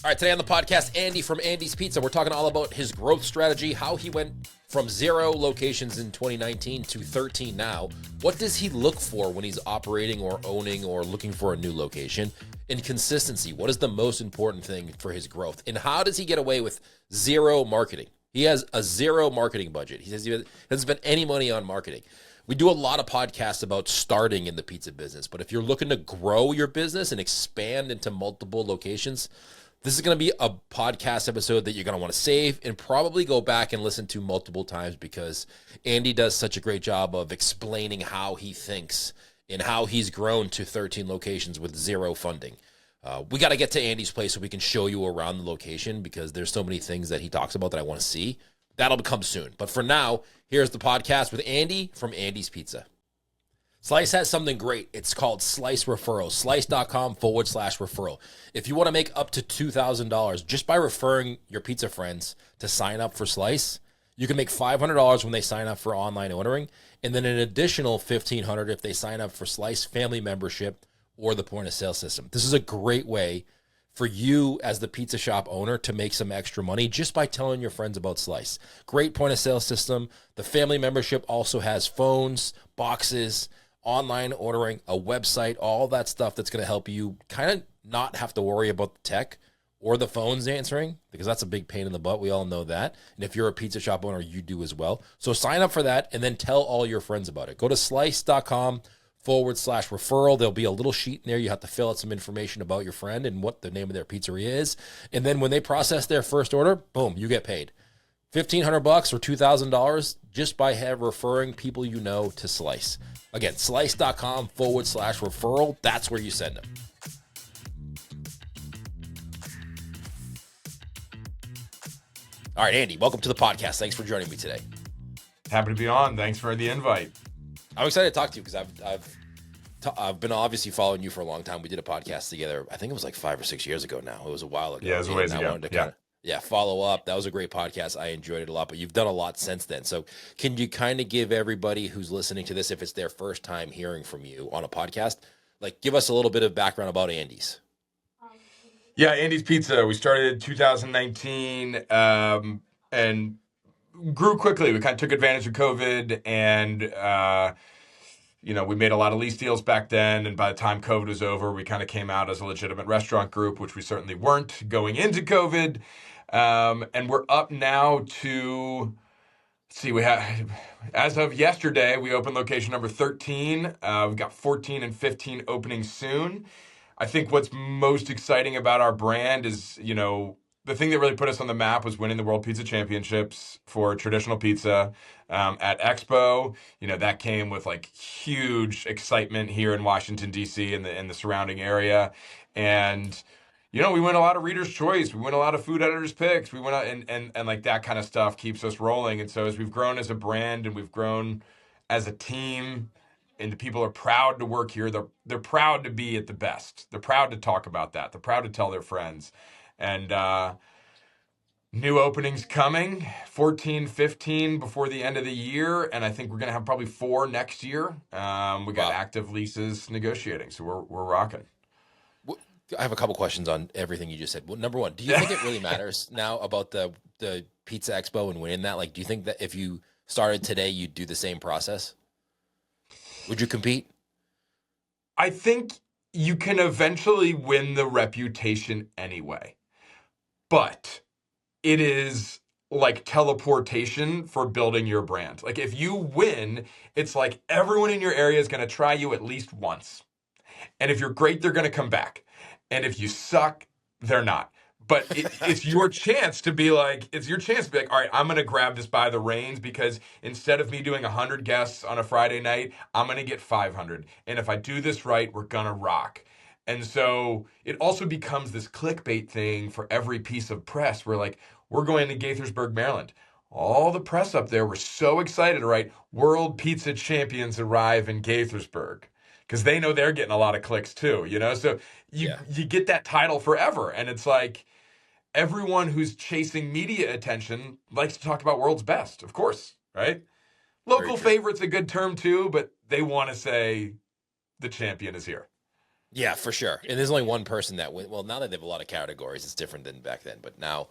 All right, today on the podcast, Andy from Andy's Pizza. We're talking all about his growth strategy, how he went from 0 locations in 2019 to 13 now. What does he look for when he's operating or owning or looking for a new location? And consistency, what is the most important thing for his growth? And how does he get away with zero marketing? He has a zero marketing budget. He says he doesn't spend any money on marketing. We do a lot of podcasts about starting in the pizza business, but if you're looking to grow your business and expand into multiple locations, this is going to be a podcast episode that you're going to want to save and probably go back and listen to multiple times because Andy does such a great job of explaining how he thinks and how he's grown to 13 locations with zero funding. We got to get to Andy's place so we can show you around the location because there's so many things that he talks about that I want to see. That'll come soon. But for now, here's the podcast with Andy from Andy's Pizza. Slice has something great. It's called Slice Referral. Slice.com/referral. If you want to make up to $2,000 just by referring your pizza friends to sign up for Slice, you can make $500 when they sign up for online ordering, and then an additional $1,500 if they sign up for Slice family membership or the point of sale system. This is a great way for you as the pizza shop owner to make some extra money just by telling your friends about Slice. Great point of sale system. The family membership also has phones, boxes, online ordering, a website, all that stuff that's going to help you kind of not have to worry about the tech or the phones answering because that's a big pain in the butt. We all know that. And if you're a pizza shop owner, you do as well. So sign up for that and then tell all your friends about it. Go to slice.com/referral. There'll be a little sheet in there. You have to fill out some information about your friend and what the name of their pizzeria is. And then when they process their first order, boom, you get paid. $1,500 or $2,000 just by referring people you know to Slice. Again, slice.com/referral. That's where you send them. All right, Andy, welcome to the podcast. Thanks for joining me today. Happy to be on. Thanks for the invite. I'm excited to talk to you because I've been obviously following you for a long time. We did a podcast together. I think it was like 5 or 6 years ago now. It was a while ago. Yeah, it was a ways ago. Follow up. That was a great podcast. I enjoyed it a lot, but you've done a lot since then. So can you kind of give everybody who's listening to this, if it's their first time hearing from you on a podcast, like give us a little bit of background about Andy's? Yeah, Andy's Pizza. We started in 2019 and grew quickly. We kind of took advantage of COVID and, we made a lot of lease deals back then. And by the time COVID was over, we kind of came out as a legitimate restaurant group, which we certainly weren't going into COVID. And we're up now to, we have, as of yesterday, we opened location number 13. We've got 14 and 15 opening soon. I think what's most exciting about our brand is, the thing that really put us on the map was winning the World Pizza Championships for traditional pizza at Expo. That came with like huge excitement here in Washington, D.C. and the surrounding area. And we win a lot of Reader's Choice. We win a lot of Food Editor's Picks. We win and like that kind of stuff keeps us rolling. And so as we've grown as a brand and we've grown as a team, and the people are proud to work here. They're proud to be at the best. They're proud to talk about that. They're proud to tell their friends. And new openings coming, 14, 15 before the end of the year. And I think we're going to have probably 4 next year. We got active leases negotiating. So we're rocking. I have a couple questions on everything you just said. Well, number one, do you think it really matters now about the Pizza Expo and winning that? Like, do you think that if you started today, you'd do the same process? Would you compete? I think you can eventually win the reputation anyway. But it is like teleportation for building your brand. Like if you win, it's like everyone in your area is going to try you at least once. And if you're great, they're going to come back. And if you suck, they're not. But it's your chance to be like, all right, I'm going to grab this by the reins because instead of me doing 100 guests on a Friday night, I'm going to get 500. And if I do this right, we're going to rock. And so it also becomes this clickbait thing for every piece of press. We're going to Gaithersburg, Maryland. All the press up there were so excited to write World Pizza Champions arrive in Gaithersburg because they know they're getting a lot of clicks too, So you get that title forever. And it's like, everyone who's chasing media attention likes to talk about world's best, of course, right? Local favorite's a good term too, but they want to say the champion is here. Yeah, for sure. And there's only one person that win. Well, now that they have a lot of categories, it's different than back then. But now,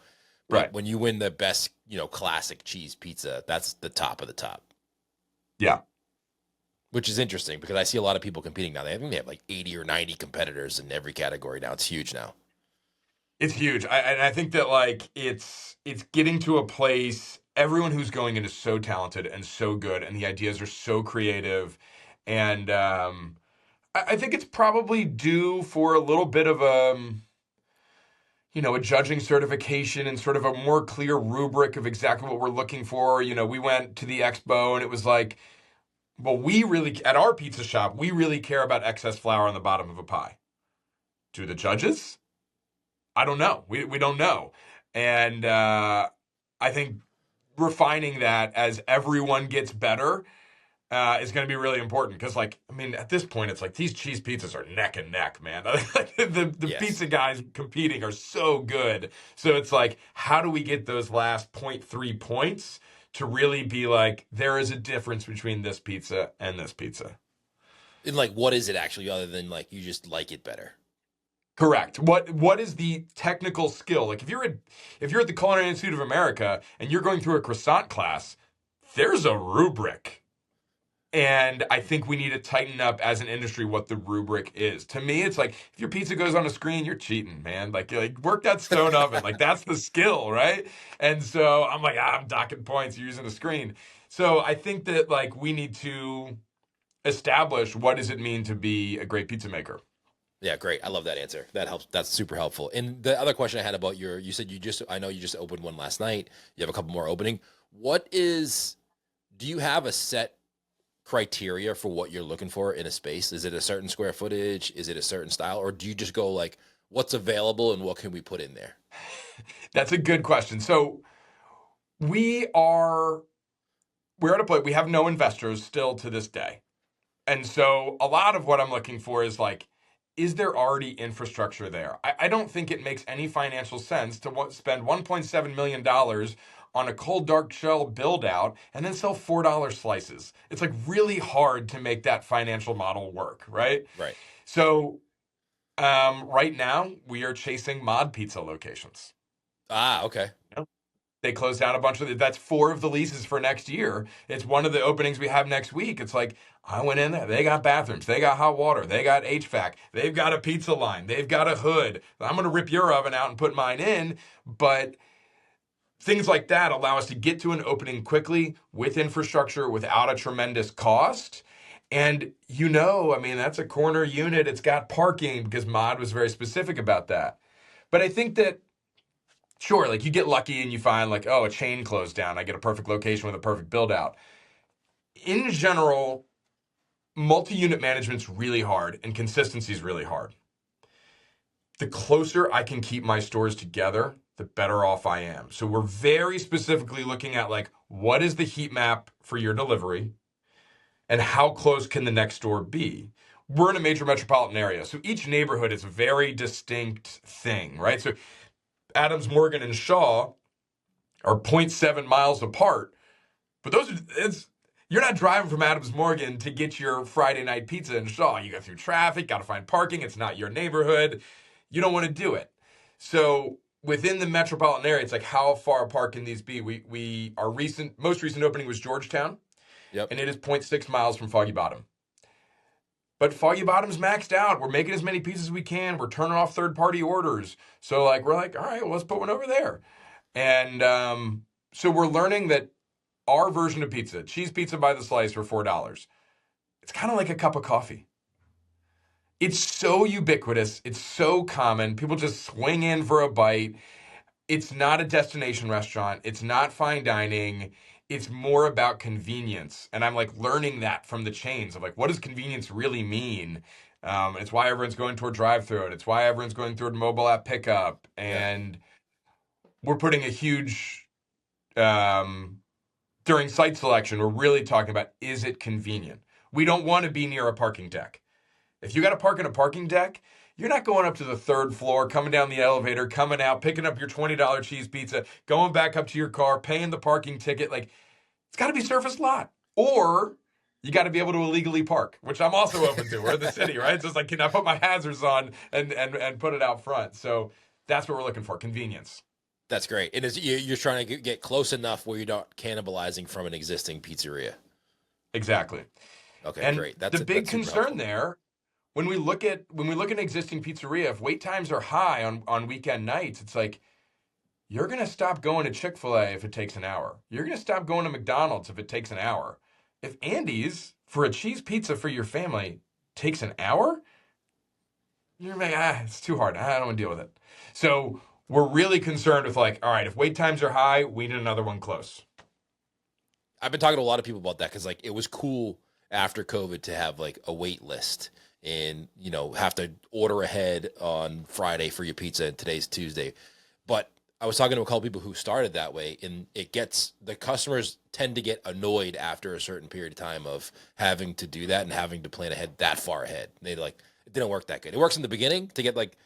but Right. when you win the best, classic cheese pizza, that's the top of the top, Yeah. which is interesting because I see a lot of people competing now. They have like 80 or 90 competitors in every category now. It's huge now. It's huge. I think that like it's getting to a place. Everyone who's going in is so talented and so good, and the ideas are so creative, and I think it's probably due for a little bit of a judging certification and sort of a more clear rubric of exactly what we're looking for. We went to the Expo and it was like, well, we really at our pizza shop we really care about excess flour on the bottom of a pie. Do the judges? I don't know. We don't know. And I think refining that as everyone gets better is going to be really important. Because, like, I mean, at this point, it's like these cheese pizzas are neck and neck, man. the Yes. pizza guys competing are so good. So it's like, how do we get those last 0.3 points to really be like, there is a difference between this pizza and this pizza? And like, what is it actually other than like you just like it better? Correct. What is the technical skill? Like if you're at the Culinary Institute of America and you're going through a croissant class, there's a rubric. And I think we need to tighten up as an industry what the rubric is. To me, it's like if your pizza goes on a screen, you're cheating, man. Like work that stone oven. Like that's the skill, right? And so I'm like, I'm docking points, you're using a screen. So I think that like we need to establish what does it mean to be a great pizza maker. Yeah, great. I love that answer. That helps. That's super helpful. And the other question I had about you said I know you just opened one last night. You have a couple more opening. Do you have a set criteria for what you're looking for in a space? Is it a certain square footage? Is it a certain style? Or do you just go like, what's available and what can we put in there? That's a good question. So we are we're at a point we have no investors still to this day. And so a lot of what I'm looking for is like, is there already infrastructure there? I don't think it makes any financial sense to spend $1.7 million on a cold dark shell build out and then sell $4 slices. It's like really hard to make that financial model work, right? Right. So right now we are chasing mod pizza locations. Ah, okay. They closed down a bunch of that's 4 of the leases for next year. It's one of the openings we have next week. It's like I went in there, they got bathrooms, they got hot water, they got HVAC, they've got a pizza line, they've got a hood. I'm going to rip your oven out and put mine in. But things like that allow us to get to an opening quickly with infrastructure without a tremendous cost. And I mean, that's a corner unit. It's got parking because Mod was very specific about that. But I think that sure, like you get lucky and you find like, oh, a chain closed down. I get a perfect location with a perfect build out. In general, multi-unit management's really hard and consistency is really hard. The closer I can keep my stores together, the better off I am. So we're very specifically looking at like, what is the heat map for your delivery and how close can the next store be? We're in a major metropolitan area. So each neighborhood is a very distinct thing, right? So Adams Morgan and Shaw are zero point 0.7 miles apart, but you're not driving from Adams Morgan to get your Friday night pizza in Shaw. You go through traffic, got to find parking. It's not your neighborhood. You don't want to do it. So within the metropolitan area, it's like how far apart can these be? Our most recent opening was Georgetown, Yep. and it is 0.6 miles from Foggy Bottom. But Foggy Bottom's maxed out. We're making as many pizzas as we can. We're turning off third-party orders. So we're like, all right, well, let's put one over there. And so we're learning that our version of pizza, cheese pizza by the slice for $4, it's kind of like a cup of coffee. It's so ubiquitous. It's so common. People just swing in for a bite. It's not a destination restaurant. It's not fine dining. It's more about convenience. And I'm like learning that from the chains of like, what does convenience really mean? It's why everyone's going toward drive-through. It's why everyone's going toward mobile app pickup. Yeah. And we're putting a huge, during site selection, we're really talking about, is it convenient? We don't want to be near a parking deck. If you got to park in a parking deck, you're not going up to the 3rd floor, coming down the elevator, coming out, picking up your $20 cheese pizza, going back up to your car, paying the parking ticket. Like, it's got to be surface lot. Or you got to be able to illegally park, which I'm also open to. We're in the city, right? It's just like, can I put my hazards on and put it out front? So that's what we're looking for, convenience. That's great. And you're trying to get close enough where you're not cannibalizing from an existing pizzeria. Exactly. Okay, And great. the big that's super concern helpful. there, when we look at an existing pizzeria, if wait times are high on weekend nights, it's like, you're going to stop going to Chick-fil-A if it takes an hour. You're going to stop going to McDonald's if it takes an hour. If Andy's for a cheese pizza for your family takes an hour, you're like, it's too hard. I don't want to deal with it. So we're really concerned with like, all right, if wait times are high, we need another one close. I've been talking to a lot of people about that because like it was cool after COVID to have like a wait list and have to order ahead on Friday for your pizza and today's Tuesday. But I was talking to a couple people who started that way, and the customers tend to get annoyed after a certain period of time of having to do that and having to plan ahead that far ahead. They like, it didn't work that good. It works in the beginning to get like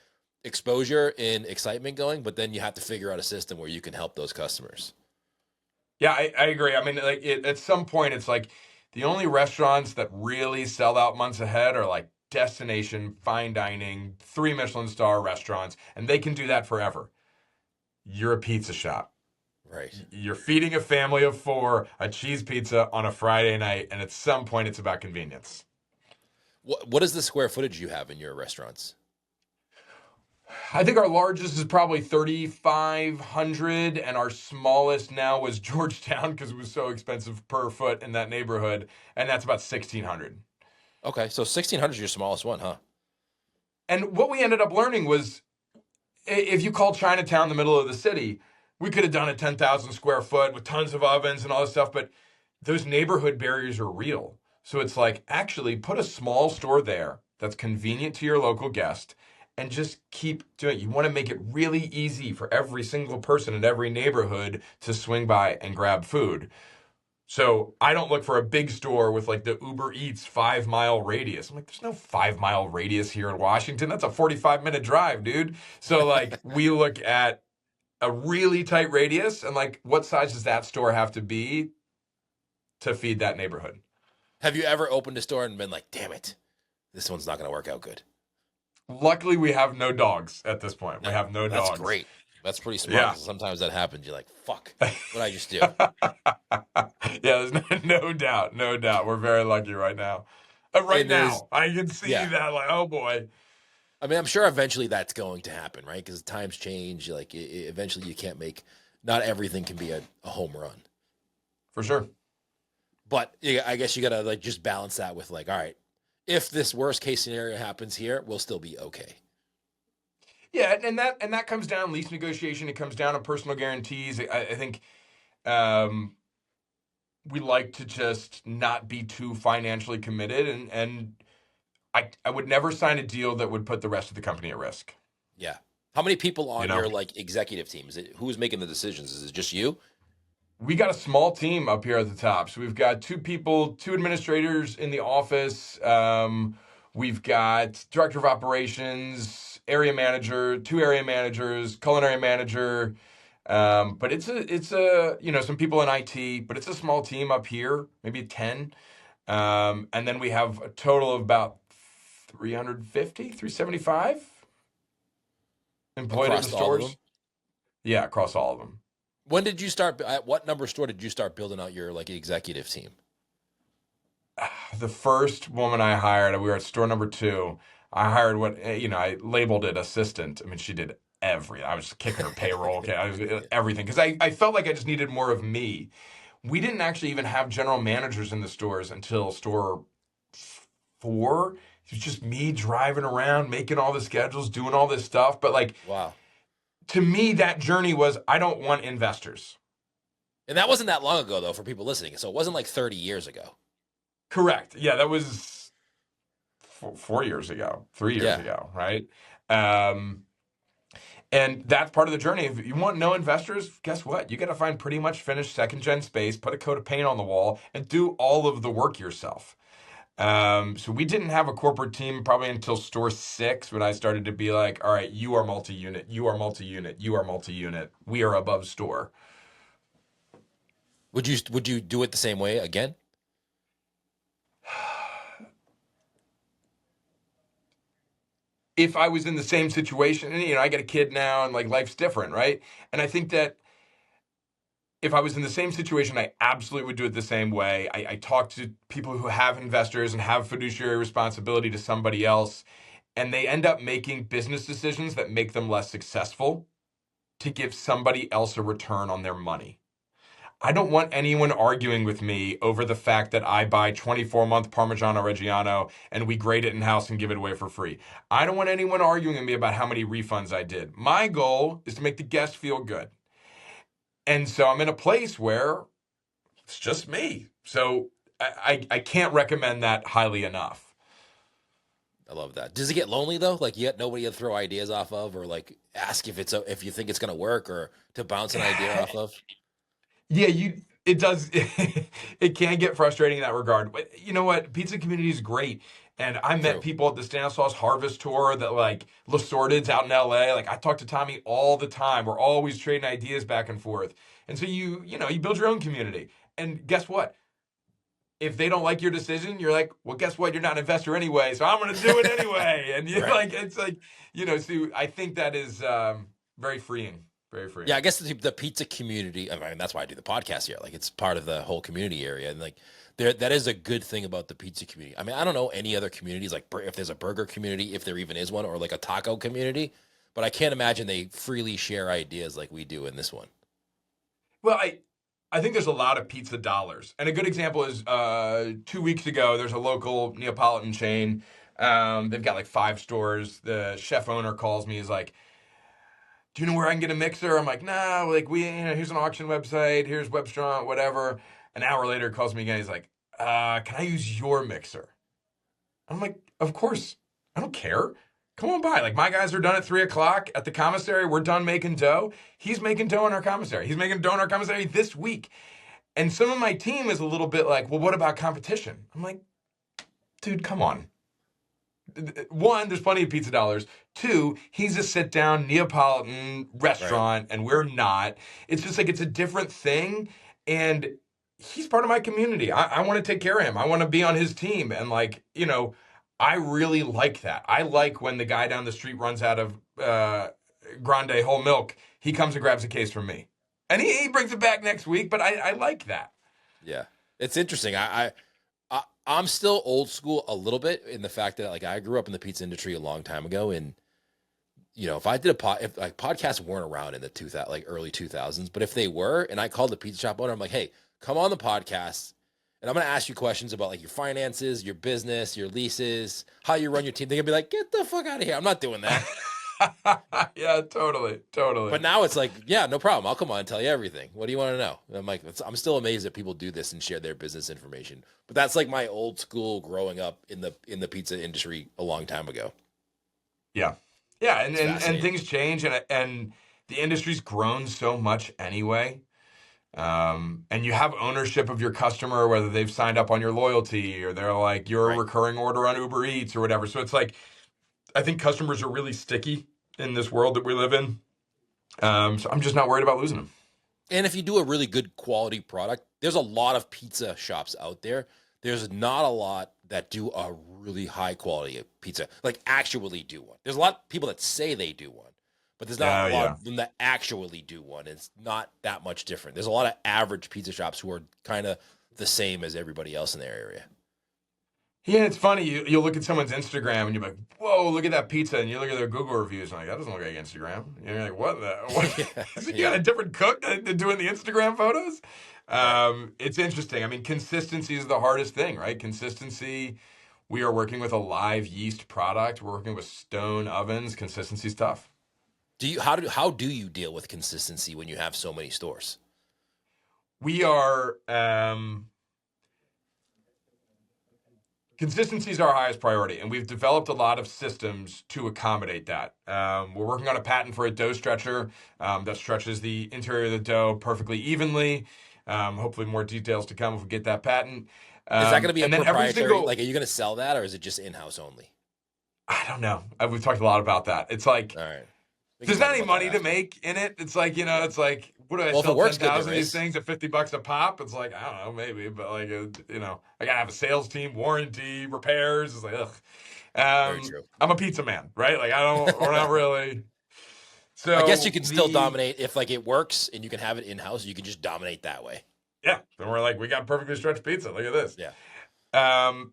exposure and excitement going, but then you have to figure out a system where you can help those customers. Yeah, I agree. I mean, like at some point, it's like the only restaurants that really sell out months ahead are like destination, fine dining, 3 Michelin star restaurants, and they can do that forever. You're a pizza shop. Right. You're feeding a family of 4 a cheese pizza on a Friday night, and at some point, it's about convenience. What is the square footage you have in your restaurants? I think our largest is probably 3,500, and our smallest now was Georgetown because it was so expensive per foot in that neighborhood, and that's about 1,600. Okay, so 1,600 is your smallest one, huh? And what we ended up learning was, if you call Chinatown the middle of the city, we could have done a 10,000 square foot with tons of ovens and all this stuff, but those neighborhood barriers are real. So it's like, actually put a small store there that's convenient to your local guest and just keep doing it. You want to make it really easy for every single person in every neighborhood to swing by and grab food. So I don't look for a big store with like the Uber Eats 5-mile radius. I'm like, there's no 5-mile radius here in Washington. That's a 45-minute drive, dude. So like we look at a really tight radius and like, what size does that store have to be to feed that neighborhood? Have you ever opened a store and been like, damn it, this one's not going to work out good? Luckily, we have no dogs at this point. We have no dogs. That's great. That's pretty smart. Yeah. Sometimes that happens. You're like, fuck, what did I just do? Yeah, there's no doubt. No doubt. We're very lucky right now. Right now, I can see that like, oh boy. I mean, I'm sure eventually that's going to happen, right? Because times change. Like, eventually you can't not everything can be a home run. For sure. But I guess you got to like just balance that with like, all right, if this worst case scenario happens here, we'll still be okay. Yeah, and that comes down lease negotiation. It comes down to personal guarantees. I think we like to just not be too financially committed, and I would never sign a deal that would put the rest of the company at risk. Yeah. How many people on your like executive team? Who's making the decisions? Is it just you? We got a small team up here at the top. So we've got 2 people, 2 administrators in the office. We've got director of operations, area manager, 2 area managers, culinary manager. But it's a some people in IT, but it's a small team up here, maybe 10. And then we have a total of about 375 employed Across in the all of stores. them? Yeah, across all of them. When did you start? At what number store did you start building out your like executive team? The first woman I hired, we were at store number 2. I hired I labeled it assistant. I mean, she did everything. I was just kicking her payroll, okay, I was everything because I felt like I just needed more of me. We didn't actually even have general managers in the stores until store 4. It was just me driving around, making all the schedules, doing all this stuff. But like, wow. To me, that journey was, I don't want investors. And that wasn't that long ago, though, for people listening. So it wasn't like 30 years ago. Correct. Yeah, that was 4 years ago, 3 years ago, right? And that's part of the journey. If you want no investors, guess what? You got to find pretty much finished second-gen space, put a coat of paint on the wall, and do all of the work yourself. So we didn't have a corporate team probably until store 6 when I started to be like, all right, you are multi-unit, you are multi-unit, you are multi-unit. We are above store. Would you do it the same way again? if I was in the same situation, and I got a kid now, and like life's different, right? And I think that if I was in the same situation, I absolutely would do it the same way. I talk to people who have investors and have fiduciary responsibility to somebody else, and they end up making business decisions that make them less successful to give somebody else a return on their money. I don't want anyone arguing with me over the fact that I buy 24-month Parmigiano Reggiano and we grade it in-house and give it away for free. I don't want anyone arguing with me about how many refunds I did. My goal is to make the guest feel good. And so I'm in a place where it's just me. So I can't recommend that highly enough. I love that. Does it get lonely though? Like you got nobody to throw ideas off of, or like ask if you think it's gonna work, or to bounce an idea off of? Yeah, it does. It can get frustrating in that regard. But you know what? Pizza community is great. And I met True. people at the Stanislaus Harvest Tour that like Lasorted's out in LA. Like I talk to Tommy all the time. We're always trading ideas back and forth. And so you build your own community. And guess what? If they don't like your decision, you're like, well, guess what? You're not an investor anyway, so I'm going to do it anyway. And you're Right. like, it's like, so I think that is very freeing. Very freeing. Yeah, I guess the pizza community. I mean, that's why I do the podcast here. Like, it's part of the whole community area, and like, that is a good thing about the pizza community. I mean, I don't know any other communities, like if there's a burger community, if there even is one, or like a taco community, but I can't imagine they freely share ideas like we do in this one. Well, I think there's a lot of pizza dollars. And a good example is 2 weeks ago, there's a local Neapolitan chain. They've got like 5 stores. The chef owner calls me, is like, do you know where I can get a mixer? I'm like, nah, like here's an auction website, here's Webstront, whatever. An hour later, he calls me again. He's like, can I use your mixer? I'm like, of course. I don't care. Come on by. Like, my guys are done at 3:00 at the commissary. We're done making dough. He's making dough in our commissary. He's making dough in our commissary this week. And some of my team is a little bit like, well, what about competition? I'm like, dude, come on. One, there's plenty of pizza dollars. 2, he's a sit-down Neapolitan restaurant, and we're not. It's just like, it's a different thing. And he's part of my community. I want to take care of him. I want to be on his team. And like, I really like that. I like when the guy down the street runs out of Grande whole milk. He comes and grabs a case from me. And he brings it back next week, but I like that. Yeah, it's interesting. I'm still old school a little bit in the fact that like I grew up in the pizza industry a long time ago, and if I did if like podcasts weren't around in the early 2000s, but if they were, and I called the pizza shop owner, I'm like, hey, come on the podcast, and I'm going to ask you questions about like your finances, your business, your leases, how you run your team. They're going to be like, get the fuck out of here. I'm not doing that. Yeah, totally. But now it's like, yeah, no problem. I'll come on and tell you everything. What do you want to know? And I'm like, I'm still amazed that people do this and share their business information. But that's like my old school growing up in the pizza industry a long time ago. Yeah. Yeah, and things change, and the industry's grown so much anyway. And you have ownership of your customer, whether they've signed up on your loyalty or they're like you're a recurring order on Uber Eats or whatever. So it's like, I think customers are really sticky in this world that we live in. So I'm just not worried about losing them. And if you do a really good quality product, there's a lot of pizza shops out there. There's not a lot that do a really high quality pizza, like actually do one. There's a lot of people that say they do one, but there's not a lot of them that actually do one. It's not that much different. There's a lot of average pizza shops who are kind of the same as everybody else in their area. Yeah, it's funny. You'll look at someone's Instagram and you're like, whoa, look at that pizza. And you look at their Google reviews and like, that doesn't look like Instagram. And you're like, what the? You got a different cook doing the Instagram photos? It's interesting. I mean, consistency is the hardest thing, right? Consistency. We are working with a live yeast product. We're working with stone ovens. Consistency's tough. How do you deal with consistency when you have so many stores? We are consistency is our highest priority, and we've developed a lot of systems to accommodate that. We're working on a patent for a dough stretcher that stretches the interior of the dough perfectly evenly. Hopefully more details to come if we get that patent. Is that going to be a proprietary? Like, are you going to sell that, or is it just in-house only? I don't know. We've talked a lot about that. It's like, all right. There's not any money to make in it. It's like, it's like, what do I sell 10,000 of these things at $50 a pop? It's like, I don't know, maybe, but like, I gotta have a sales team, warranty, repairs. It's like, ugh. Very true. I'm a pizza man, right? Like we're not really. I guess you So can still dominate if like it works and you can have it in house. You can just dominate that way. yeah, then we're like, we got perfectly stretched pizza. Look at this. Yeah. Um,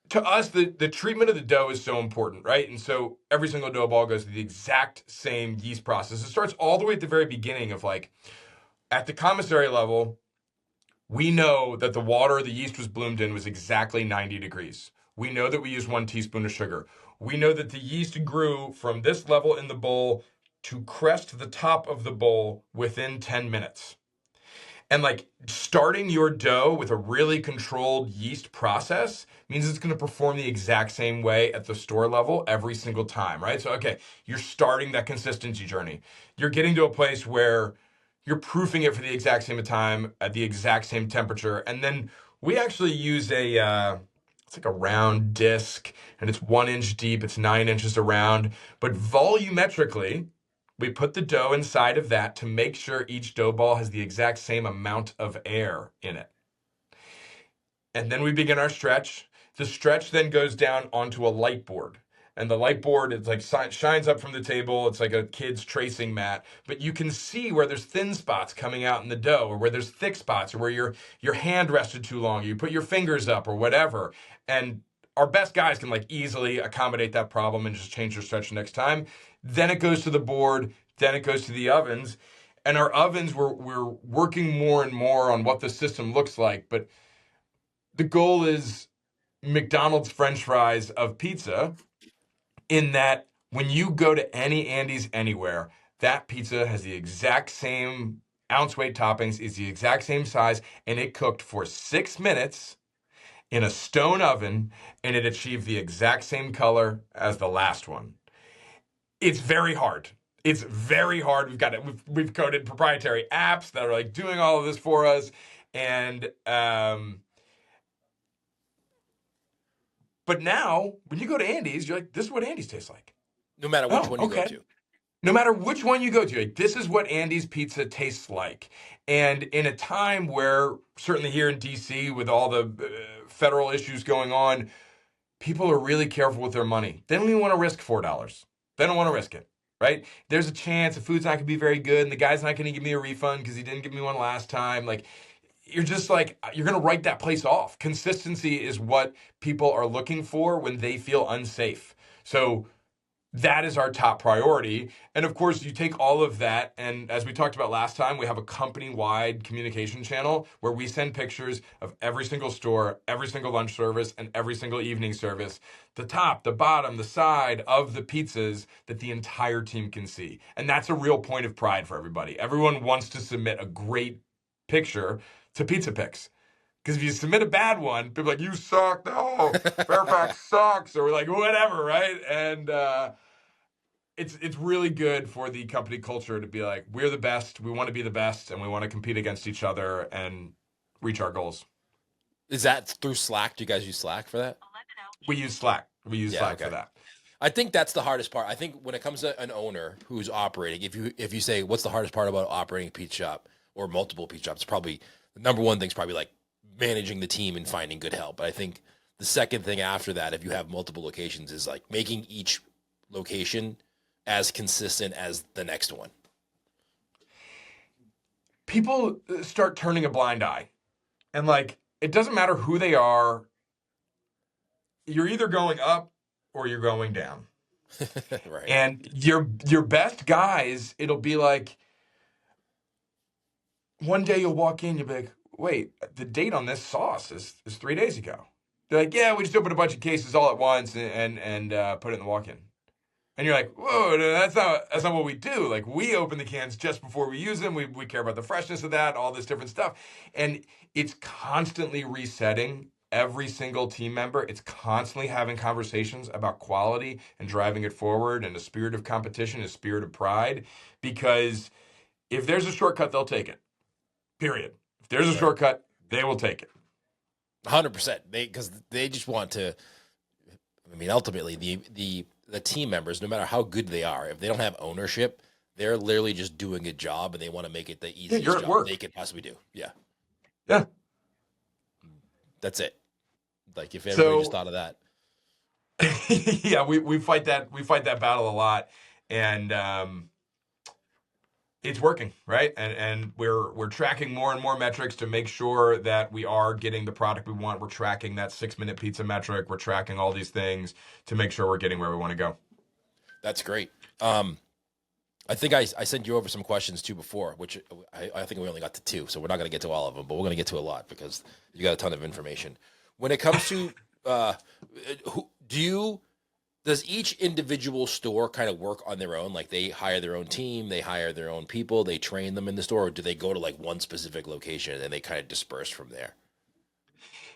to us, the treatment of the dough is so important, right? And so every single dough ball goes through the exact same yeast process. It starts all the way at the very beginning of like, at the commissary level, we know that the water the yeast was bloomed in was exactly 90 degrees. We know that we used 1 teaspoon of sugar. We know that the yeast grew from this level in the bowl to crest the top of the bowl within 10 minutes. And like starting your dough with a really controlled yeast process means it's going to perform the exact same way at the store level every single time, right? So, okay, you're starting that consistency journey. You're getting to a place where you're proofing it for the exact same time at the exact same temperature. And then we actually use it's like a round disc and it's 1 inch deep, it's 9 inches around, but volumetrically, we put the dough inside of that to make sure each dough ball has the exact same amount of air in it. And then we begin our stretch. The stretch then goes down onto a light board. And the light board, it's like shines up from the table. It's like a kid's tracing mat. But you can see where there's thin spots coming out in the dough, or where there's thick spots, or where your hand rested too long. You put your fingers up or whatever. And our best guys can like easily accommodate that problem and just change their stretch next time. Then it goes to the board. Then it goes to the ovens. And our ovens, we're working more and more on what the system looks like. But the goal is McDonald's French fries of pizza, in that when you go to any Andy's anywhere, that pizza has the exact same ounce weight toppings, is the exact same size, and it cooked for 6 minutes in a stone oven, and it achieved the exact same color as the last one. It's very hard. It's very hard. We've coded proprietary apps that are like doing all of this for us, and but now when you go to Andy's, you're like, this is what Andy's tastes like. No matter which one you go to. No matter which one you go to, like, this is what Andy's pizza tastes like. And in a time where, certainly here in DC, with all the federal issues going on, people are really careful with their money. They don't even want to risk $4. They don't want to risk it, right? There's a chance the food's not going to be very good, and the guy's not going to give me a refund because he didn't give me one last time. Like, you're just like, you're going to write that place off. Consistency is what people are looking for when they feel unsafe. So that is our top priority. And of course, you take all of that, and as we talked about last time, we have a company-wide communication channel where we send pictures of every single store, every single lunch service, and every single evening service, the top, the bottom, the side of the pizzas that the entire team can see. And that's a real point of pride for everybody. Everyone wants to submit a great picture to Pizza Picks. Because if you submit a bad one, people are like, you suck, no, Fairfax sucks, or like whatever, right? And it's really good for the company culture to be like, we're the best, we want to be the best, and we want to compete against each other and reach our goals. Is that through Slack? Do you guys use Slack for that? We use Slack. We use Slack for that. I think that's the hardest part. I think when it comes to an owner who's operating, if you say what's the hardest part about operating a pizza shop or multiple pizza shops, probably the number one thing is probably like managing the team and finding good help. But I think the second thing after that, if you have multiple locations, is like making each location as consistent as the next one. People start turning a blind eye, and like, it doesn't matter who they are. You're either going up or you're going down. Right. And your best guys, it'll be like, one day you'll walk in, you'll be like, wait, the date on this sauce is 3 days ago. They're like, yeah, we just opened a bunch of cases all at once and put it in the walk-in. And you're like, whoa, no, that's not what we do. Like, we open the cans just before we use them. We care about the freshness of that, all this different stuff. And it's constantly resetting every single team member. It's constantly having conversations about quality and driving it forward, and a spirit of competition, a spirit of pride. Because if there's a shortcut, they'll take it. Period. If there's a shortcut, they will take it. 100%. Because they just want to. I mean, ultimately, the team members, no matter how good they are, if they don't have ownership, they're literally just doing a job, and they want to make it the easiest job they could possibly do. Yeah. That's it. Like, if everybody just thought of that. Yeah, we fight that battle a lot, and it's working, right? And we're tracking more and more metrics to make sure that we are getting the product we want. We're tracking that 6-minute pizza metric. We're tracking all these things to make sure we're getting where we want to go. That's great. I think I sent you over some questions too before, which I think we only got to 2, so we're not going to get to all of them, but we're going to get to a lot because you got a ton of information. When it comes to does each individual store kind of work on their own? Like they hire their own team, they hire their own people, they train them in the store, or do they go to like one specific location and they kind of disperse from there?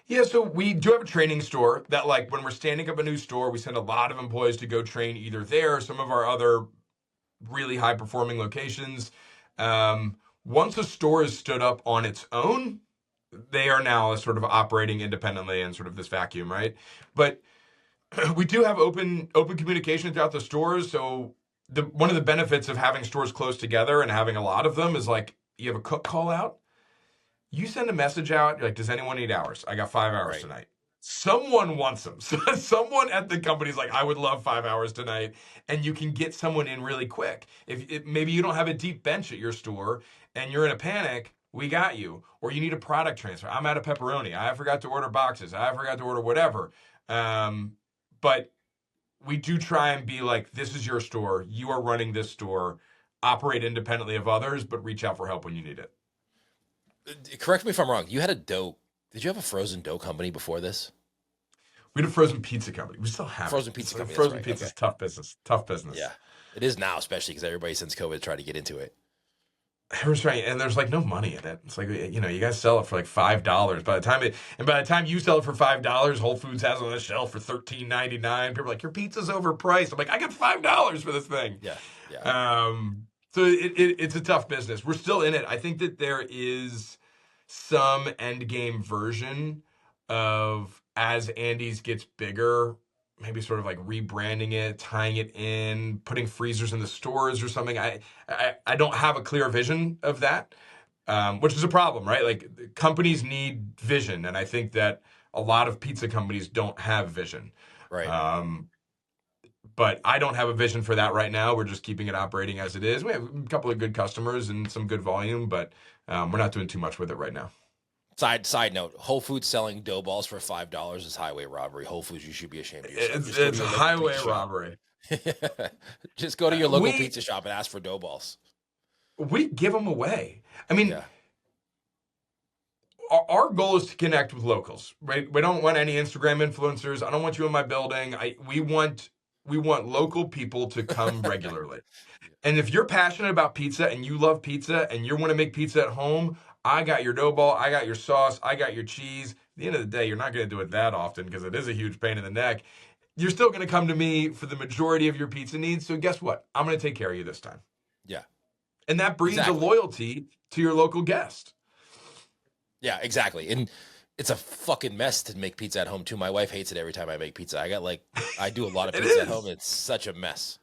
Yeah, so we do have a training store that, like, when we're standing up a new store, we send a lot of employees to go train either there or some of our other really high performing locations. Once a store is stood up on its own, they are now sort of operating independently in sort of this vacuum, right? But we do have open communication throughout the stores. So one of the benefits of having stores close together and having a lot of them is, like, you have a cook call out. You send a message out, you're like, does anyone need hours? I got 5 hours Right. tonight. Someone wants them. So someone at the company's like, I would love 5 hours tonight. And you can get someone in really quick. If maybe you don't have a deep bench at your store and you're in a panic, we got you. Or you need a product transfer. I'm out of pepperoni. I forgot to order boxes. I forgot to order whatever. But we do try and be like, this is your store. You are running this store. Operate independently of others, but reach out for help when you need it. Correct me if I'm wrong. You had a dough. Did you have a frozen dough company before this? We had a frozen pizza company. We still have Frozen it. pizza company. That's Frozen right. pizza Okay. is tough business. Tough business. Yeah, it is now, especially because everybody since COVID tried to get into it. Everyone's trying, and there's like no money in it. It's like, you guys sell it for like $5. By the time you sell it for $5, Whole Foods has it on the shelf for $13.99. People are like, your pizza's overpriced. I'm like, I got $5 for this thing. Yeah, yeah, So it's a tough business. We're still in it. I think that there is some end game version of, as Andy's gets bigger, maybe sort of like rebranding it, tying it in, putting freezers in the stores or something. I don't have a clear vision of that, which is a problem, right? Like, companies need vision, and I think that a lot of pizza companies don't have vision. right. But I don't have a vision for that right now. We're just keeping it operating as it is. We have a couple of good customers and some good volume, but we're not doing too much with it right now. Side note: Whole Foods selling dough balls for $5 is highway robbery. Whole Foods, you should be ashamed of yourself. It's highway robbery. Just go to your local We pizza shop and ask for dough balls. we give them away. I mean, Yeah, our goal is to connect with locals, right? We don't want any Instagram influencers. I don't want you in my building. We want local people to come regularly. And if you're passionate about pizza and you love pizza and you want to make pizza at home, I got your dough ball, I got your sauce, I got your cheese. At the end of the day, you're not going to do it that often because it is a huge pain in the neck. You're still going to come to me for the majority of your pizza needs. So guess what? I'm going to take care of you this time. yeah, And that breeds a exactly. loyalty to your local guest. Yeah, exactly. And it's a fucking mess to make pizza at home too. My wife hates it every time I make pizza. I do a lot of It pizza at home. is. And it's such a mess.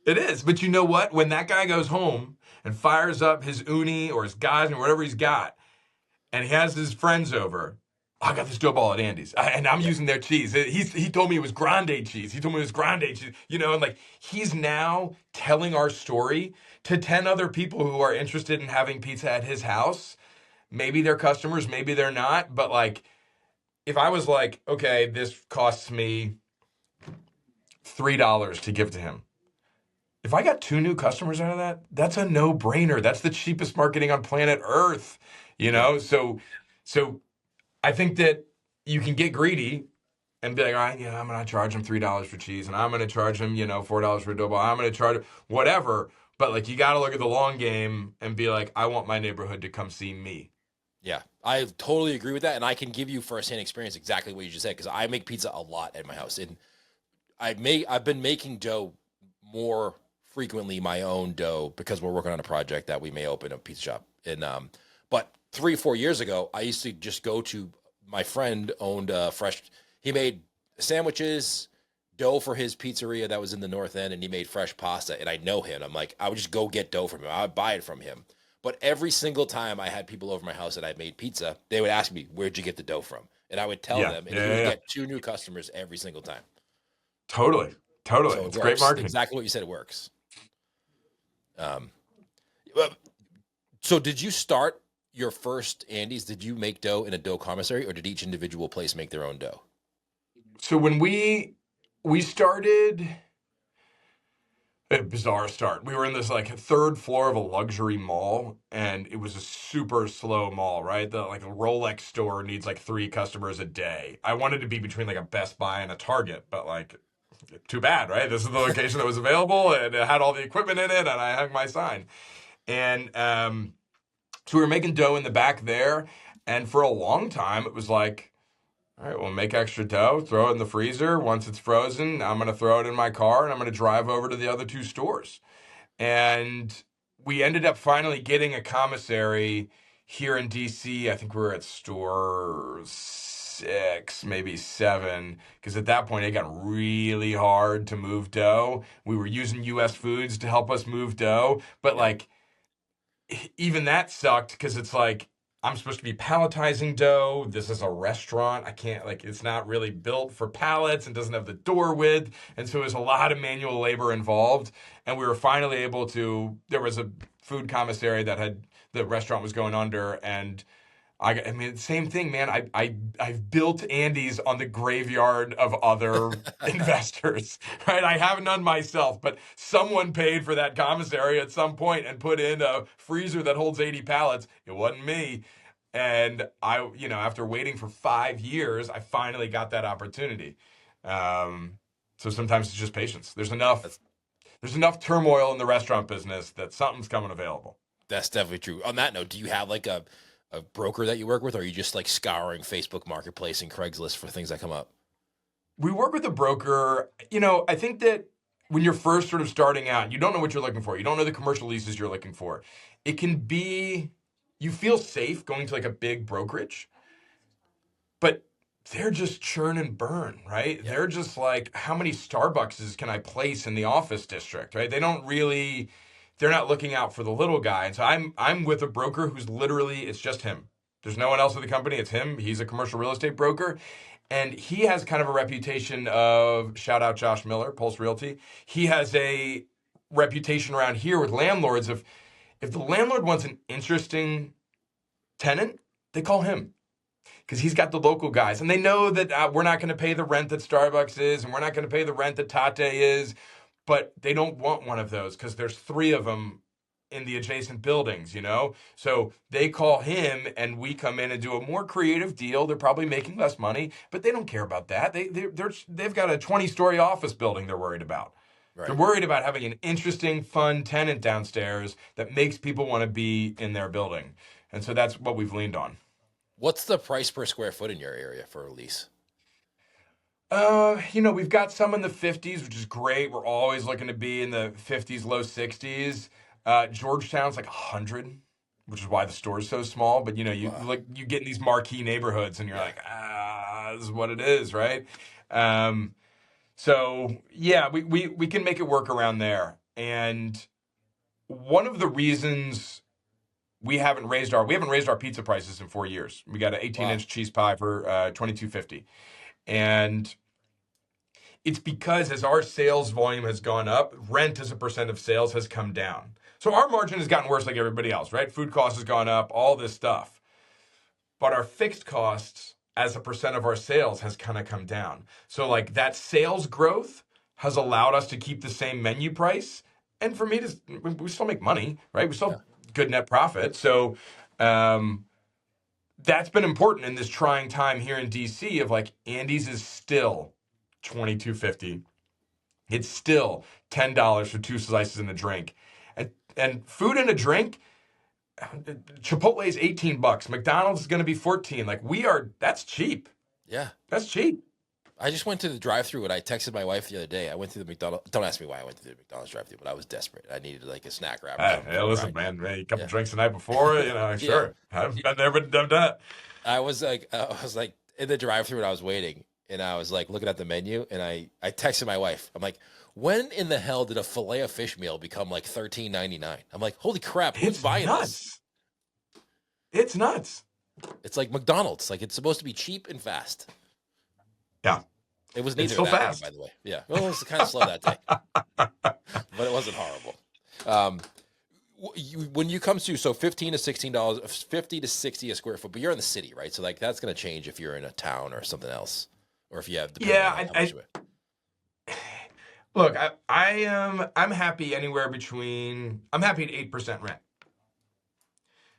It is. But you know what? When that guy goes home and fires up his uni or his guys or whatever he's got, and he has his friends over, I got this dough ball at Andy's, and I'm Yeah, using their cheese. He told me it was grande cheese. He told me it was grande cheese. And like, he's now telling our story to 10 other people who are interested in having pizza at his house. Maybe they're customers, maybe they're not. But like, if I was like, okay, this costs me $3 to give to him. If I got 2 new customers out of that, that's a no-brainer. That's the cheapest marketing on planet Earth, yeah, So I think that you can get greedy and be like, all right, I'm going to charge him $3 for cheese, and I'm going to charge him, $4 for a dough ball. I'm going to charge whatever. But like, you got to look at the long game and be like, I want my neighborhood to come see me. yeah. I totally agree with that. And I can give you firsthand experience exactly what you just said because I make pizza a lot at my house. And I've been making dough more frequently, my own dough, because we're working on a project that we may open a pizza shop. And but 3 or 4 years ago, I used to just go to my friend owned fresh. He made sandwiches, dough for his pizzeria that was in the North End, and he made fresh pasta. And I know him. I'm like, I would just go get dough from him. I would buy it from him. But every single time I had people over my house and I made pizza, they would ask me, "Where'd you get the dough from?" And I would tell Yeah, them, and yeah, he yeah, would yeah. get 2 new customers every single time. Totally. So it It's great works. marketing. Exactly what you said. It works. Um, well, so did you start your first Andy's? Did you make dough in a dough commissary, or did each individual place make their own dough? So when we started, a bizarre start. We were in this like third floor of a luxury mall, and it was a super slow mall, right? The like a Rolex store needs like 3 customers a day. I wanted to be between like a Best Buy and a Target, but like too bad, right? This is the location that was available, and it had all the equipment in it, and I hung my sign. And so we were making dough in the back there, and for a long time it was like, all right, we'll make extra dough, throw it in the freezer. Once it's frozen, I'm going to throw it in my car and I'm going to drive over to the other 2 stores. And we ended up finally getting a commissary here in DC. I think we were at store 6, maybe 7, because at that point it got really hard to move dough. We were using US Foods to help us move dough, but Yeah. like even that sucked because it's like I'm supposed to be palletizing dough. This is a restaurant. I can't, like, it's not really built for pallets and doesn't have the door width. And so there's a lot of manual labor involved. And we were finally able to, there was a food commissary that had, the restaurant was going under. And I mean, same thing, man. I've built Andy's on the graveyard of other investors, right? I haven't done myself, but someone paid for that commissary at some point and put in a freezer that holds 80 pallets. It wasn't me. And I, after waiting for 5 years, I finally got that opportunity. So sometimes it's just patience. That's There's enough turmoil in the restaurant business that something's coming available. that's definitely true. On that note, do you have like a broker that you work with, or are you just like scouring Facebook Marketplace and Craigslist for things that come up? We work with a broker. I think that when you're first sort of starting out, you don't know what you're looking for. You don't know the commercial leases you're looking for. It can be, you feel safe going to like a big brokerage, but they're just churn and burn, right? Yeah. They're just like, how many Starbuckses can I place in the office district, right? They don't really, they're not looking out for the little guy. And so I'm with a broker who's literally, it's just him. There's no one else in the company. It's him. He's a commercial real estate broker. And he has kind of a reputation of, shout out Josh Miller, Pulse Realty. He has a reputation around here with landlords of, if the landlord wants an interesting tenant, they call him because he's got the local guys. And they know that we're not going to pay the rent that Starbucks is, and we're not going to pay the rent that Tate is, but they don't want one of those because there's 3 of them in the adjacent buildings. So they call him and we come in and do a more creative deal. They're probably making less money, but they don't care about that. They've got a 20-story office building they're worried about. Right. They're worried about having an interesting, fun tenant downstairs that makes people want to be in their building. And so that's what we've leaned on. What's the price per square foot in your area for a lease? We've got some in the 50s, which is great. We're always looking to be in the 50s, low 60s. Georgetown's like 100, which is why the store is so small. But Wow. you get in these marquee neighborhoods, and you're Yeah. like, this is what it is, right? So yeah, we can make it work around there. And one of the reasons we haven't raised our pizza prices in 4 years. We got an 18-inch Wow. cheese pie for $22.50, and it's because as our sales volume has gone up, rent as a percent of sales has come down. So our margin has gotten worse like everybody else, right? Food costs has gone up, all this stuff. But our fixed costs as a percent of our sales has kind of come down. So like that sales growth has allowed us to keep the same menu price. And for me, we still make money, right? We still Yeah. have good net profit. So that's been important in this trying time here in DC of like Andy's is still $22.50. It's still $10 for 2 slices and a drink. And food and a drink, Chipotle is $18. McDonald's is going to be 14. Like that's cheap. Yeah. That's cheap. I just went to the drive-through and I texted my wife the other day. I went to the McDonald's. Don't ask me why I went to the McDonald's drive-through, but I was desperate. I needed like a snack wrap or something. Hey, listen, man, a couple Yeah. drinks the night before, Yeah. sure. I've been there, but done that. I was like in the drive-through and I was waiting and I was like looking at the menu and I texted my wife. I'm like, when in the hell did a fillet of fish meal become like $13.99? I'm like, holy crap, who's It's buying this? nuts. It's nuts. It's like McDonald's. Like it's supposed to be cheap and fast. Yeah. It was It's neither still that day, by fast. the way. Yeah, well, it was kind of slow that day, but it wasn't horrible. Um, when you come to so $15 to $16, 50 to 60 a square foot, but you're in the city, right? So like that's going to change if you're in a town or something else, or if you have depending on Yeah, like how much you. look, I am I'm happy anywhere between I'm happy at 8% rent.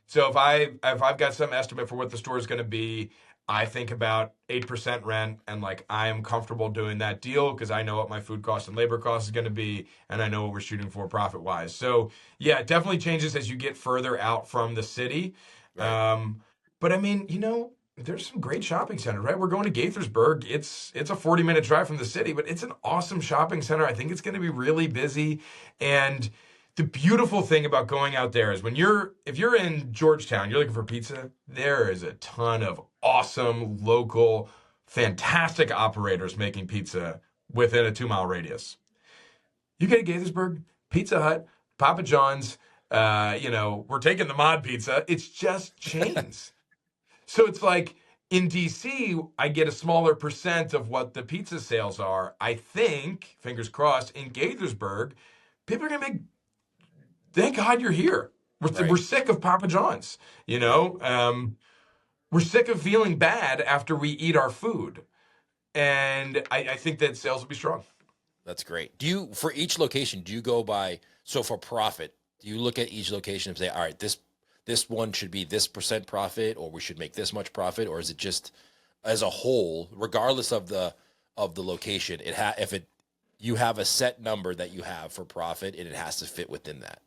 So if I've got some estimate for what the store is going to be, I think about 8% rent, and like I am comfortable doing that deal because I know what my food cost and labor cost is going to be, and I know what we're shooting for profit wise. So yeah, it definitely changes as you get further out from the city. Right. Um, but I mean, there's some great shopping centers, right? We're going to Gaithersburg. It's a 40-minute drive from the city, but it's an awesome shopping center. I think it's going to be really busy. And the beautiful thing about going out there is if you're in Georgetown, you're looking for pizza, there is a ton of awesome local fantastic operators making pizza within a 2-mile radius. You get to Gaithersburg, Pizza Hut, Papa John's, we're taking the mod pizza. It's just chains. So it's like in DC, I get a smaller percent of what the pizza sales are. I think, fingers crossed, in Gaithersburg, people are going to make, thank God you're here. We're Right. sick of Papa John's, Right. we're sick of feeling bad after we eat our food. And I think that sales will be strong. That's great. Do you for each location? Do you go by so for profit? Do you look at each location and say, all right, this one should be this percent profit, or we should make this much profit, or is it just as a whole, regardless of the location? If it you have a set number that you have for profit, and it has to fit within that.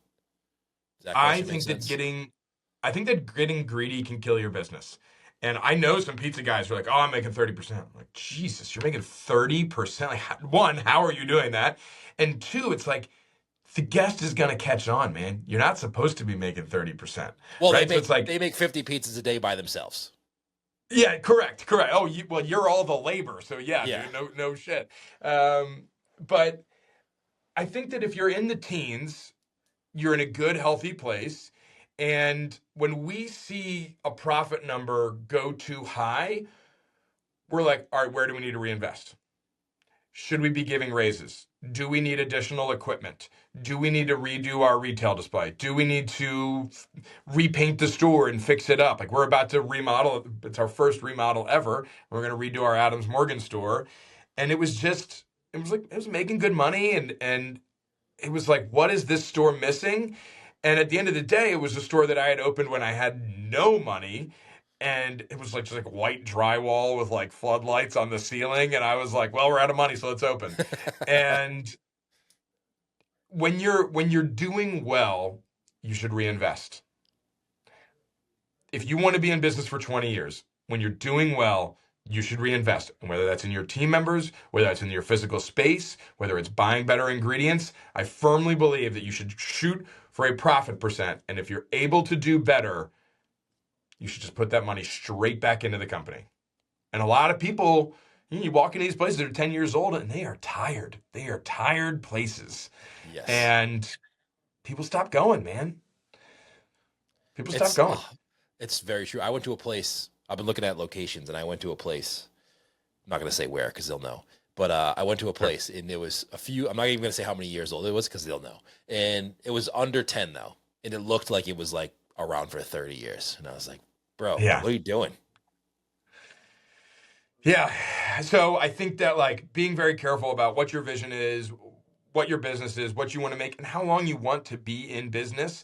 Does that I question make think that sense? getting greedy can kill your business. And I know some pizza guys who are like, "Oh, I'm making 30%." I'm like, Jesus, you're making 30%? Like, one, how are you doing that? And two, it's like the guest is gonna catch on, man. You're not supposed to be making 30%, Well, right? So it's like, they make 50 pizzas a day by themselves. yeah, correct. Oh, you're all the labor, so yeah, Yeah. dude, no shit. But I think that if you're in the teens, you're in a good, healthy place. And when we see a profit number go too high, we're like, all right, where do we need to reinvest? Should we be giving raises? Do we need additional equipment? Do we need to redo our retail display? Do we need to repaint the store and fix it up? Like we're about to remodel. It's our first remodel ever. We're going to redo our Adams Morgan store. And it was making good money. And it was like, what is this store missing? And at the end of the day, it was a store that I had opened when I had no money. And it was like just like white drywall with like floodlights on the ceiling. And I was like, well, we're out of money, so let's open. And when you're doing well, you should reinvest. If you want to be in business for 20 years, when you're doing well, you should reinvest. And whether that's in your team members, whether that's in your physical space, whether it's buying better ingredients, I firmly believe that you should shoot for a profit percent. And if you're able to do better, you should just put that money straight back into the company. And a lot of people, you walk into these places that are 10 years old and they are tired. They are tired places. Yes. And people stop going, man. People stop It's going. it's very true. I went to a place. I've been looking at locations, and I went to a place. I'm not going to say where because they'll know. But I went to a Sure. place, and it was a few. I'm not even going to say how many years old it was because they'll know. And it was under 10 though, and it looked like it was like around for 30 years. And I was like, bro, Yeah. what are you doing? Yeah. So I think that like being very careful about what your vision is, what your business is, what you want to make, and how long you want to be in business.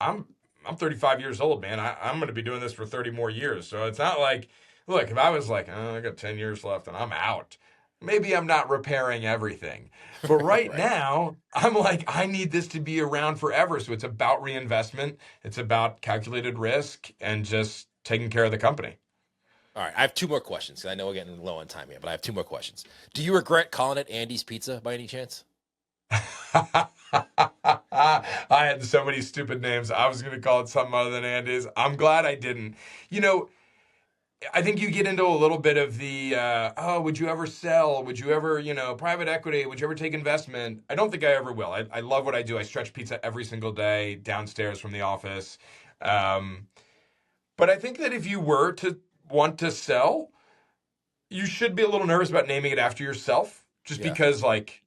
I'm I'm 35 years old, man. I'm going to be doing this for 30 more years. So it's not like, look, if I was like, oh, I got 10 years left and I'm out, maybe I'm not repairing everything. But right Right. now, I'm like, I need this to be around forever. So it's about reinvestment. It's about calculated risk and just taking care of the company. All right. I have two more questions because I know we're getting low on time here, but I have two more questions. Do you regret calling it Andy's Pizza by any chance? I had so many stupid names. I was going to call it something other than Andy's. I'm glad I didn't. You know, I think you get into a little bit of the, oh, would you ever sell? Would you ever, private equity? Would you ever take investment? I don't think I ever will. I love what I do. I stretch pizza every single day downstairs from the office. Um, but I think that if you were to want to sell, you should be a little nervous about naming it after yourself, just Yeah. because like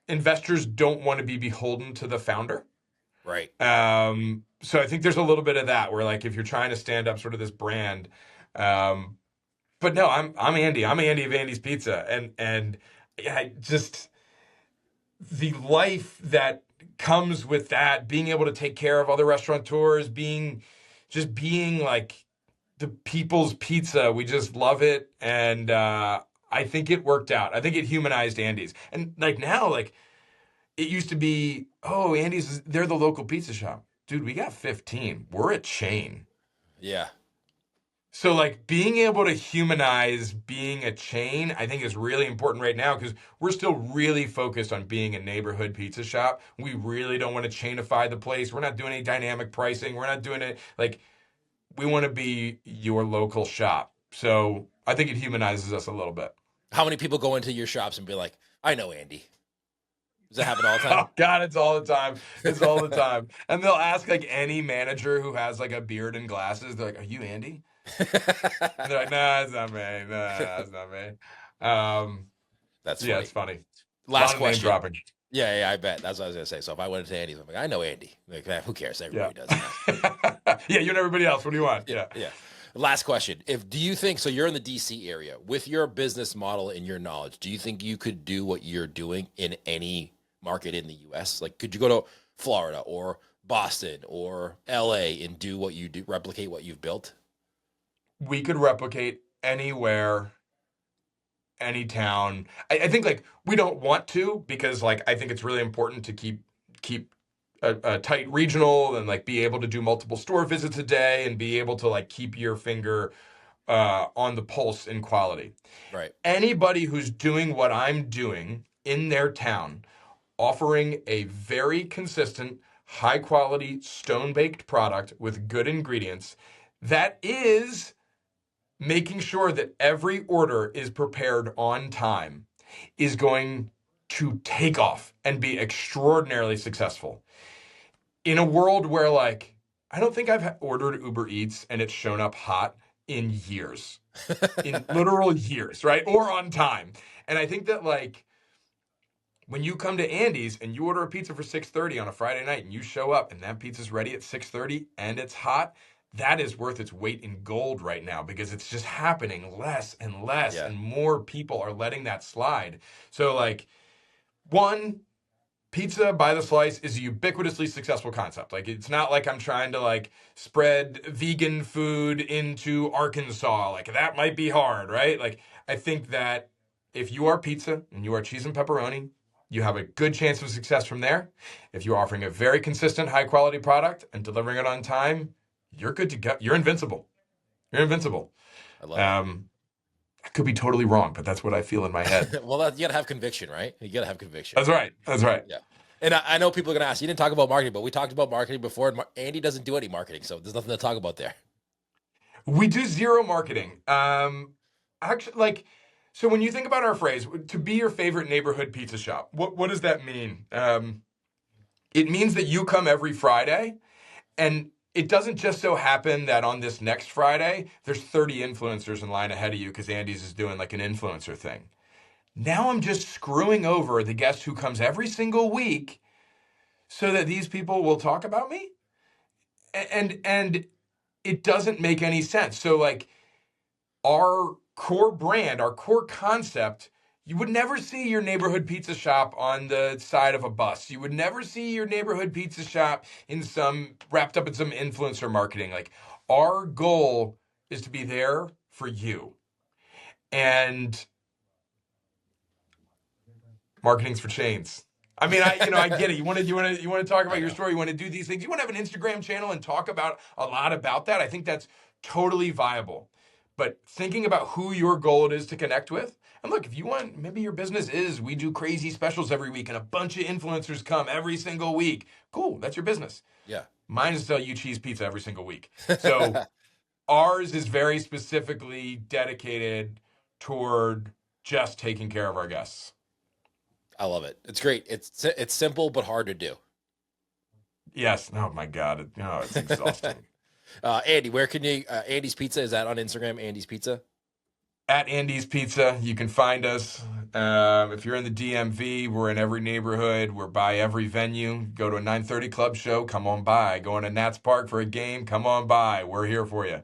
investors don't want to be beholden to the founder. Right. So I think there's a little bit of that where like if you're trying to stand up sort of this brand, but no, I'm Andy. I'm Andy of Andy's Pizza, and yeah, just the life that comes with that, being able to take care of other restaurateurs, being like the people's pizza. We just love it, and I think it worked out. I think it humanized Andy's, and like now, like it used to be, oh, Andy's, they're the local pizza shop. Dude, we got 15. We're a chain. Yeah. So, like, being able to humanize being a chain, I think is really important right now because we're still really focused on being a neighborhood pizza shop. We really don't want to chainify the place. We're not doing any dynamic pricing. We're not doing it. Like, we want to be your local shop. So, I think it humanizes us a little bit. How many people go into your shops and be like, I know Andy? Does that happen all the time? Oh God, it's all the time. It's all the time. And they'll ask like any manager who has like a beard and glasses. They're like, "Are you Andy?" And they're like, "Nah, it's not me. Nah, it's not me." That's Yeah, funny. it's funny. A Last lot of name question. dropping. Yeah, I bet. That's what I was gonna say. So if I went into Andy's, I'm like, I know Andy. Like, who cares? Yeah. Everybody does now. Yeah, you and everybody else. What do you want? Yeah. Yeah. Last question. If do you think so? You're in the DC area with your business model and your knowledge. Do you think you could do what you're doing in any market in the U.S.? Like, could you go to Florida or Boston or L.A. and do what you do, replicate what you've built? We could replicate anywhere, any town. I think like we don't want to because like I think it's really important to keep a tight regional and like be able to do multiple store visits a day and be able to like keep your finger on the pulse in quality. Right. Anybody who's doing what I'm doing in their town, offering a very consistent, high quality, stone baked product with good ingredients, that is making sure that every order is prepared on time, is going to take off and be extraordinarily successful. In a world where, like, I don't think I've ordered Uber Eats and it's shown up hot in years, in literal years, right? Or on time. And I think that, like, when you come to Andy's and you order a pizza for 6:30 on a Friday night and you show up and that pizza's ready at 6:30 and it's hot, that is worth its weight in gold right now because it's just happening less and less Yeah. and more people are letting that slide. So like one, pizza by the slice is a ubiquitously successful concept. Like it's not like I'm trying to like spread vegan food into Arkansas. Like that might be hard, right? Like I think that if you are pizza and you are cheese and pepperoni, you have a good chance of success from there. If you're offering a very consistent, high quality product and delivering it on time, you're good to go. You're invincible. You're invincible. I love it. I could be totally wrong, but that's what I feel in my head. Well, you gotta have conviction, right? You gotta have conviction. That's right. That's right. Yeah. And I know people are gonna ask. You didn't talk about marketing, but we talked about marketing before. And Andy doesn't do any marketing, so there's nothing to talk about there. We do zero marketing. Actually, like, so when you think about our phrase, to be your favorite neighborhood pizza shop, what does that mean? It means that you come every Friday, and it doesn't just so happen that on this next Friday, there's 30 influencers in line ahead of you because Andy's is doing like an influencer thing. Now I'm just screwing over the guest who comes every single week so that these people will talk about me. And it doesn't make any sense. So like our core brand, our core concept, you would never see your neighborhood pizza shop on the side of a bus. You would never see your neighborhood pizza shop in some wrapped up in some influencer marketing. Like our goal is to be there for you. And marketing's for chains. I mean, I get it. You want to talk about your story. You want to do these things. You want to have an Instagram channel and talk about a lot about that. I think that's totally viable. But thinking about who your goal is to connect with, and look, if you want, maybe your business is we do crazy specials every week and a bunch of influencers come every single week. Cool, that's your business. Yeah. Mine is sell you cheese pizza every single week. So ours is very specifically dedicated toward just taking care of our guests. I love it. It's great. It's simple but hard to do. Yes. Oh my God. It's exhausting. Andy, where can you? Andy's Pizza, is that on Instagram? Andy's Pizza. at Andy's Pizza. You can find us. If you're in the DMV, we're in every neighborhood. We're by every venue. Go to a 9:30 club show, come on by. Going to Nats Park for a game, come on by. We're here for you.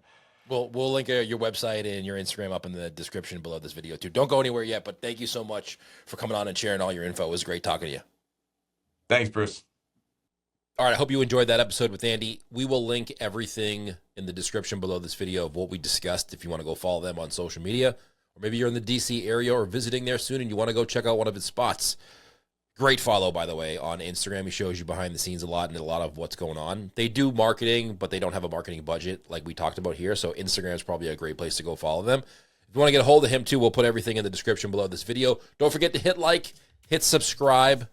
We'll link your website and your Instagram up in the description below this video too. Don't go anywhere yet, but thank you so much for coming on and sharing all your info. It was great talking to you. Thanks, Bruce. All right, I hope you enjoyed that episode with Andy. We will link everything in the description below this video of what we discussed if you want to go follow them on social media. Or maybe you're in the DC area or visiting there soon and you want to go check out one of his spots. Great follow, by the way, on Instagram. He shows you behind the scenes a lot and a lot of what's going on. They do marketing, but they don't have a marketing budget like we talked about here, so Instagram is probably a great place to go follow them. If you want to get a hold of him too, we'll put everything in the description below this video. Don't forget to hit like, hit subscribe.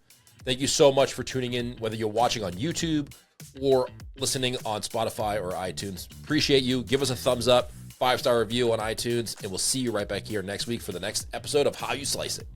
Thank you so much for tuning in, whether you're watching on YouTube or listening on Spotify or iTunes. Appreciate you. Give us a thumbs up, 5-star review on iTunes, and we'll see you right back here next week for the next episode of How You Slice It.